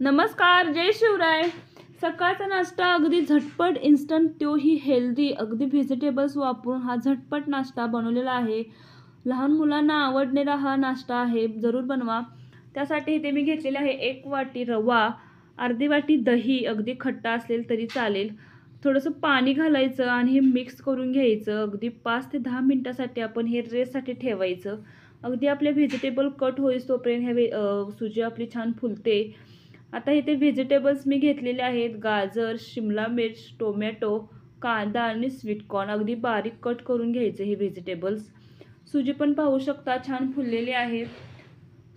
नमस्कार, जय शिवराय. सकाळचा नाश्ता अगदी झटपट, इन्स्टंट, तोही हेल्दी, अगदी व्हेजिटेबल्स वापरून हा झटपट नाश्ता बनवलेला आहे. लहान मुलांना आवडणारा हा नाश्ता आहे, जरूर बनवा. त्यासाठी इथे मी घेतलेले आहे 1 वाटी रवा, अर्धी वाटी दही, अगदी खट्टा असेल तरी चालेल. थोडंसं पाणी घालायचं आणि हे मिक्स करून घ्यायचं. अगदी 5 ते 10 मिनिटासाठी आपण हे रेस्टसाठी ठेवायचं. अगदी आपले व्हेजिटेबल कट होईस तोपर्यंत सुजी आपली छान फुलते. आता इथे व्हेजिटेबल्स मी घेतलेले आहेत. गाजर, शिमला मिर्च, टोमॅटो, कांदा आणि स्वीट कॉर्न अगदी बारीक कट करून घ्यायचे हे व्हेजिटेबल्स. सुजी पण पाहू शकता छान फुललेली आहे.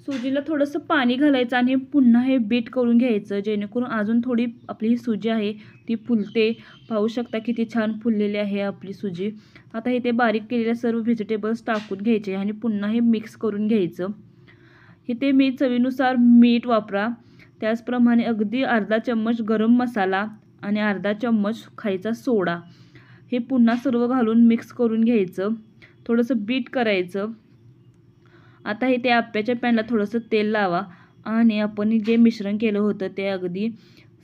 सुजीला थोडंसं पाणी घालायचं आणि पुन्हा हे बीट करून घ्यायचं, जेणेकरून अजून थोडी आपली ही सुजी आहे ती फुलते. पाहू शकता किती छान फुललेली आहे आपली सुजी. आता इथे बारीक केलेल्या सर्व व्हेजिटेबल्स टाकून घ्यायचे आणि पुन्हा हे मिक्स करून घ्यायचं. इथे मी चवीनुसार मीठ वापरा. त्याचप्रमाणे अगदी अर्धा चम्मच गरम मसाला आणि अर्धा चम्मच खायचा सोडा हे पुन्हा सर्व घालून मिक्स करून घ्यायचं. थोडंसं बीट करायचं. आता इथे आप्याच्या पॅनला थोडंसं तेल लावा आणि आपण जे मिश्रण केलं होतं ते अगदी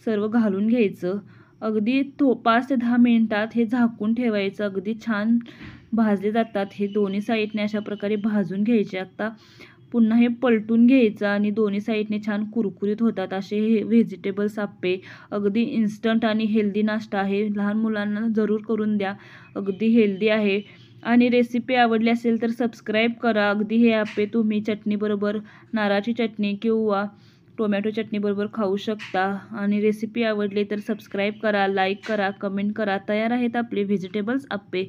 सर्व घालून घ्यायचं. अगदी 5 ते 10 मिनिटात हे झाकून ठेवायचं. अगदी छान भाजले जातात हे दोन्ही साईडने, अशा प्रकारे भाजून घ्यायचे. आता पुन्हा हे पलटून घ्यायचं आणि दोन्ही साईडने छान कुरकुरीत होतात असे हे व्हेजिटेबल्स आप्पे. अगदी इन्स्टंट आणि हेल्दी नाश्ता आहे. लहान मुलांना जरूर करून द्या. अगदी हेल्दी आहे. आणि रेसिपी आवडली असेल तर सबस्क्राईब करा. अगदी हे आप्पे तुम्ही चटणीबरोबर, नारळाची चटणी किंवा टोमॅटो चटणीबरोबर खाऊ शकता. आणि रेसिपी आवडली तर सबस्क्राईब करा, लाईक करा, कमेंट करा. तयार आहेत आपले व्हेजिटेबल्स आप्पे.